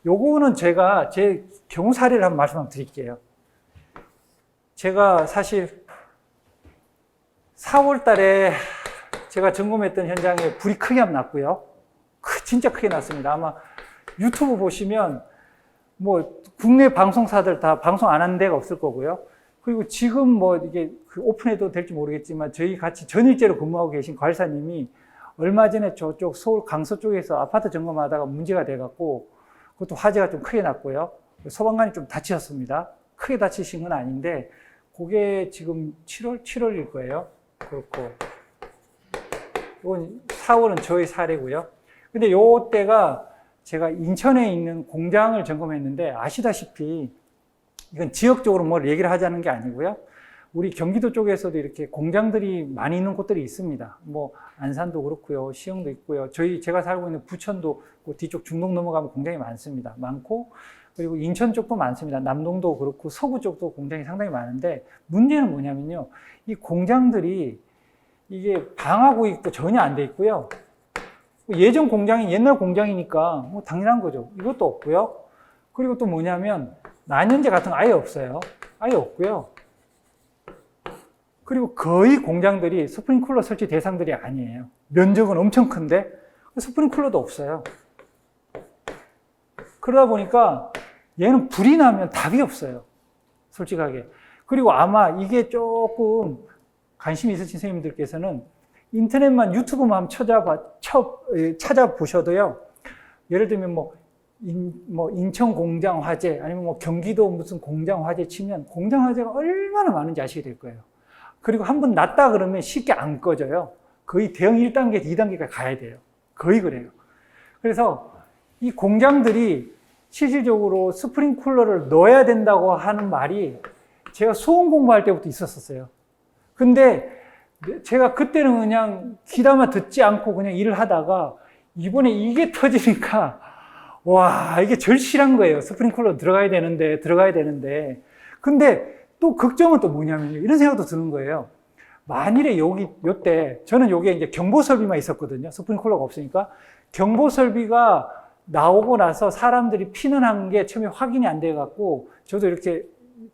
요거는 제가 제 경우 사례를 한번 말씀 드릴게요. 제가 사실 4월 달에 제가 점검했던 현장에 불이 크게 한번 났고요. 진짜 크게 났습니다. 아마 유튜브 보시면 뭐 국내 방송사들 다 방송 안 하는 데가 없을 거고요. 그리고 지금 뭐 이게 오픈해도 될지 모르겠지만 저희 같이 전일제로 근무하고 계신 관리사님이 얼마 전에 저쪽 서울 강서 쪽에서 아파트 점검하다가 문제가 돼갖고 그것도 화재가 좀 크게 났고요. 소방관이 좀 다치셨습니다. 크게 다치신 건 아닌데 그게 지금 7월일 거예요. 그렇고 이건 4월은 저희 사례고요. 근데 요 때가 제가 인천에 있는 공장을 점검했는데 아시다시피 이건 지역적으로 뭘 얘기를 하자는 게 아니고요. 우리 경기도 쪽에서도 이렇게 공장들이 많이 있는 곳들이 있습니다. 뭐 안산도 그렇고요, 시흥도 있고요. 제가 살고 있는 부천도 그 뒤쪽 중동 넘어가면 공장이 많습니다. 많고 그리고 인천 쪽도 많습니다. 남동도 그렇고 서구 쪽도 공장이 상당히 많은데 문제는 뭐냐면요, 이 공장들이 이게 방화구역도 전혀 안 돼 있고요. 예전 공장이 옛날 공장이니까 뭐 당연한 거죠. 이것도 없고요. 그리고 또 뭐냐면 난연제 같은 거 아예 없어요. 아예 없고요. 그리고 거의 공장들이 스프링클러 설치 대상들이 아니에요. 면적은 엄청 큰데 스프링클러도 없어요. 그러다 보니까 얘는 불이 나면 답이 없어요. 솔직하게. 그리고 아마 이게 조금 관심 있으신 선생님들께서는 인터넷만 유튜브만 찾아보셔도요. 예를 들면 인천 공장 화재 아니면 뭐 경기도 무슨 공장 화재 치면 공장 화재가 얼마나 많은지 아시게 될 거예요. 그리고 한번 났다 그러면 쉽게 안 꺼져요. 거의 대형 1단계, 2단계까지 가야 돼요. 거의 그래요. 그래서 이 공장들이 실질적으로 스프링쿨러를 넣어야 된다고 하는 말이 제가 수험 공부할 때부터 있었어요. 근데 제가 그때는 그냥 귀담아 듣지 않고 그냥 일을 하다가 이번에 이게 터지니까 와, 이게 절실한 거예요. 스프링쿨러 들어가야 되는데. 근데 또 걱정은 또 뭐냐면요. 이런 생각도 드는 거예요. 만일에 요때, 저는 요게 이제 경보 설비만 있었거든요. 스프링쿨러가 없으니까. 경보 설비가 나오고 나서 사람들이 피난한 게 처음에 확인이 안 돼갖고, 저도 이렇게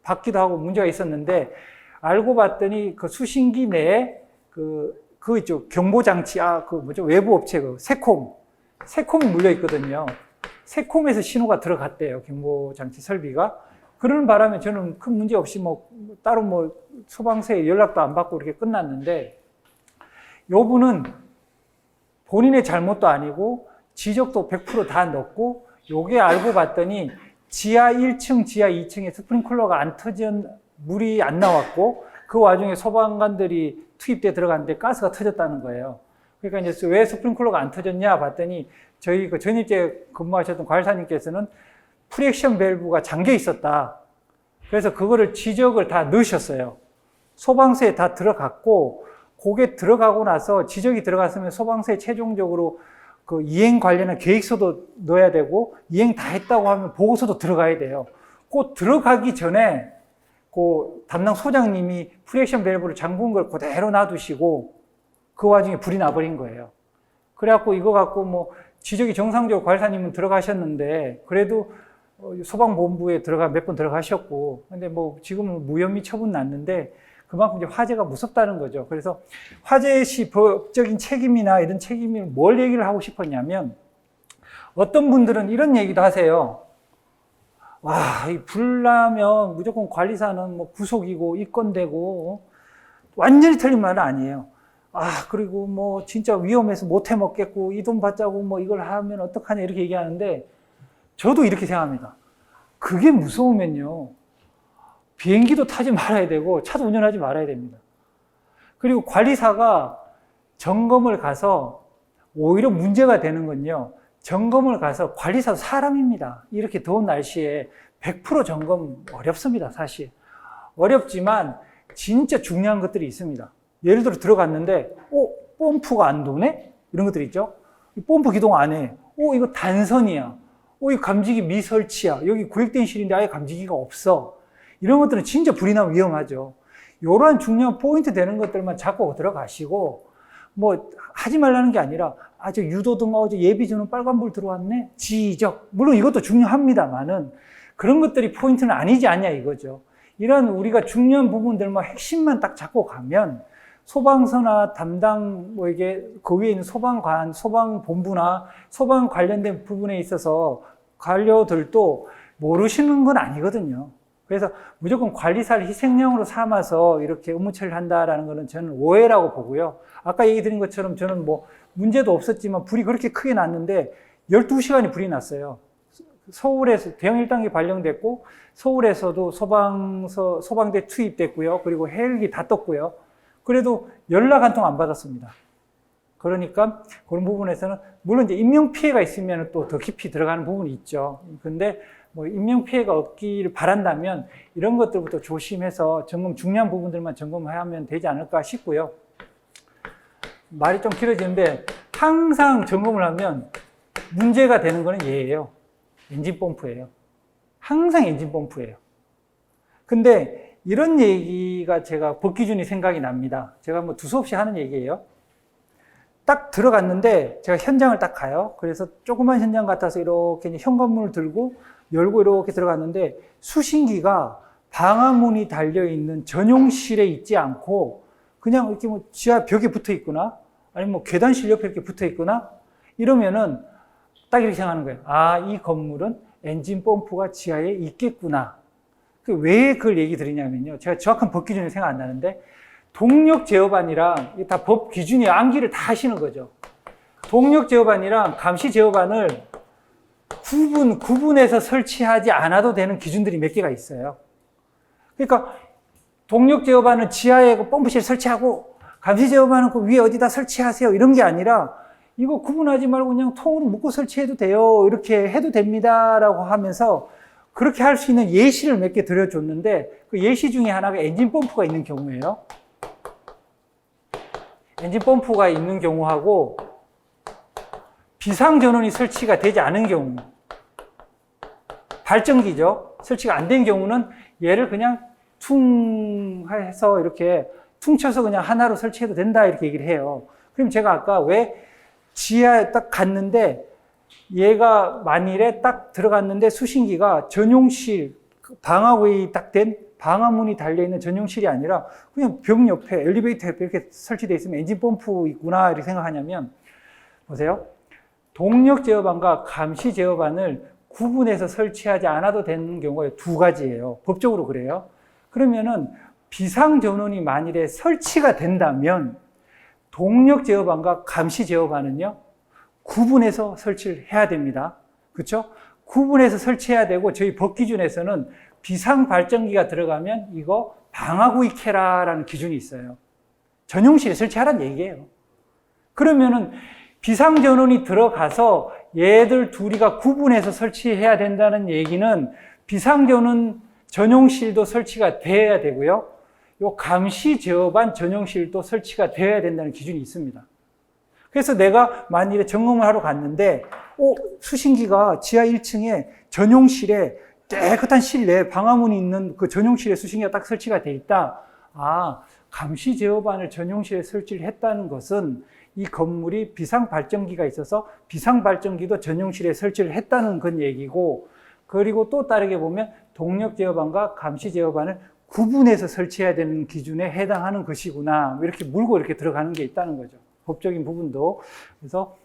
받기도 하고 문제가 있었는데, 알고 봤더니 그 수신기 내에 그거 있죠. 경보장치, 외부 업체, 세콤이 물려있거든요. 세콤에서 신호가 들어갔대요. 경보장치 설비가. 그러는 바람에 저는 큰 문제 없이 따로 소방서에 연락도 안 받고 이렇게 끝났는데, 요 분은 본인의 잘못도 아니고, 지적도 100% 다 넣고, 요게 알고 봤더니, 지하 1층, 지하 2층에 스프링클러가 안 터진, 물이 안 나왔고, 그 와중에 소방관들이 투입돼 들어갔는데 가스가 터졌다는 거예요. 그러니까 이제 왜 스프링클러가 안 터졌냐 봤더니, 저희 전입제 근무하셨던 관리사님께서는 프리액션 밸브가 잠겨 있었다. 그래서 그거를 지적을 다 넣으셨어요. 소방서에 다 들어갔고, 그게 들어가고 나서 지적이 들어갔으면 소방서에 최종적으로 그 이행 관련한 계획서도 넣어야 되고, 이행 다 했다고 하면 보고서도 들어가야 돼요. 꼭 들어가기 전에 그 담당 소장님이 프리액션 밸브를 잠근 걸 그대로 놔두시고, 그 와중에 불이 나버린 거예요. 그래갖고 이거 갖고 지적이 정상적으로 관리사님은 들어가셨는데, 그래도 소방본부에 몇 번 들어가셨고, 근데 지금은 무혐의 처분 났는데, 그만큼 이제 화재가 무섭다는 거죠. 그래서 화재 시 법적인 책임이나 이런 책임을 뭘 얘기를 하고 싶었냐면, 어떤 분들은 이런 얘기도 하세요. 와, 불 나면 무조건 관리사는 구속이고, 입건되고, 완전히 틀린 말은 아니에요. 그리고 진짜 위험해서 못 해 먹겠고, 이 돈 받자고 이걸 하면 어떡하냐, 이렇게 얘기하는데, 저도 이렇게 생각합니다. 그게 무서우면요, 비행기도 타지 말아야 되고 차도 운전하지 말아야 됩니다. 그리고 관리사가 점검을 가서 오히려 문제가 되는 건요, 점검을 가서 관리사도 사람입니다. 이렇게 더운 날씨에 100% 점검 어렵습니다, 사실. 어렵지만 진짜 중요한 것들이 있습니다. 예를 들어 들어갔는데 펌프가 안 도네? 이런 것들 있죠. 펌프 기동 안 해. 이거 단선이야. 이 감지기 미설치야. 여기 구획된 실인데 아예 감지기가 없어. 이런 것들은 진짜 불이 나면 위험하죠. 이러한 중요한 포인트 되는 것들만 잡고 들어가시고, 하지 말라는 게 아니라 저 유도등, 저 예비전원 빨간불 들어왔네? 지적. 물론 이것도 중요합니다만은 그런 것들이 포인트는 아니지 않냐 이거죠. 이런 우리가 중요한 부분들만 핵심만 딱 잡고 가면 소방서나 담당 이게 그 위에 있는 소방관, 소방본부나 소방 관련된 부분에 있어서 관료들도 모르시는 건 아니거든요. 그래서 무조건 관리사를 희생양으로 삼아서 이렇게 업무 처리를 한다라는 것은 저는 오해라고 보고요. 아까 얘기 드린 것처럼 저는 문제도 없었지만 불이 그렇게 크게 났는데 12시간이 불이 났어요. 서울에서 대형 1단계 발령됐고 서울에서도 소방대 투입됐고요. 그리고 헬기 다 떴고요. 그래도 연락 한 통 안 받았습니다. 그러니까 그런 부분에서는 물론 이제 인명피해가 있으면 또 더 깊이 들어가는 부분이 있죠. 근데 인명피해가 없기를 바란다면 이런 것들부터 조심해서 중요한 부분들만 점검하면 되지 않을까 싶고요. 말이 좀 길어지는데 항상 점검을 하면 문제가 되는 거는 얘예요. 엔진 펌프예요. 항상 엔진 펌프예요. 근데 이런 얘기가 제가 법 기준이 생각이 납니다. 제가 두서없이 하는 얘기예요. 딱 들어갔는데 제가 현장을 딱 가요. 그래서 조그만 현장 같아서 이렇게 현관문을 들고 열고 이렇게 들어갔는데 수신기가 방화문이 달려있는 전용실에 있지 않고 그냥 이렇게 지하 벽에 붙어 있거나 아니면 계단실 옆에 이렇게 붙어 있거나 이러면은 딱 이렇게 생각하는 거예요. 이 건물은 엔진 펌프가 지하에 있겠구나. 왜 그걸 얘기 드리냐면요. 제가 정확한 법 기준이 생각 안 나는데 동력 제어반이랑 다 법 기준이 암기를 다 하시는 거죠. 동력 제어반이랑 감시 제어반을 구분해서 설치하지 않아도 되는 기준들이 몇 개가 있어요. 그러니까 동력 제어반은 지하에 펌프실 설치하고 감시 제어반은 그 위에 어디다 설치하세요. 이런 게 아니라 이거 구분하지 말고 그냥 통으로 묶고 설치해도 돼요. 이렇게 해도 됩니다라고 하면서 그렇게 할 수 있는 예시를 몇 개 드려줬는데 그 예시 중에 하나가 엔진 펌프가 있는 경우예요. 엔진 펌프가 있는 경우하고 비상전원이 설치가 되지 않은 경우, 발전기죠. 설치가 안 된 경우는 얘를 그냥 퉁 해서 이렇게 퉁쳐서 그냥 하나로 설치해도 된다 이렇게 얘기를 해요. 그럼 제가 아까 왜 지하에 딱 갔는데 얘가 만일에 딱 들어갔는데 수신기가 전용실, 방화구에 딱 된 방화문이 달려있는 전용실이 아니라 그냥 벽 옆에 엘리베이터 옆에 이렇게 설치되어 있으면 엔진 펌프 있구나 이렇게 생각하냐면 보세요. 동력 제어반과 감시 제어반을 구분해서 설치하지 않아도 되는 경우가 두 가지예요. 법적으로 그래요. 그러면은 비상전원이 만일에 설치가 된다면 동력 제어반과 감시 제어반은요, 구분해서 설치를 해야 됩니다. 그렇죠? 구분해서 설치해야 되고 저희 법 기준에서는 비상 발전기가 들어가면 이거 방화구이 켜라라는 기준이 있어요. 전용실에 설치하라는 얘기예요. 그러면은 비상전원이 들어가서 얘들 둘이가 구분해서 설치해야 된다는 얘기는 비상전원 전용실도 설치가 돼야 되고요. 요 감시 제어반 전용실도 설치가 되어야 된다는 기준이 있습니다. 그래서 내가 만일에 점검을 하러 갔는데 수신기가 지하 1층에 전용실에 깨끗한 실내에 방화문이 있는 그 전용실에 수신기가 딱 설치가 돼 있다. 감시 제어반을 전용실에 설치를 했다는 것은 이 건물이 비상발전기가 있어서 비상발전기도 전용실에 설치를 했다는 건 얘기고, 그리고 또 다르게 보면 동력 제어반과 감시 제어반을 구분해서 설치해야 되는 기준에 해당하는 것이구나. 이렇게 물고 이렇게 들어가는 게 있다는 거죠. 법적인 부분도. 그래서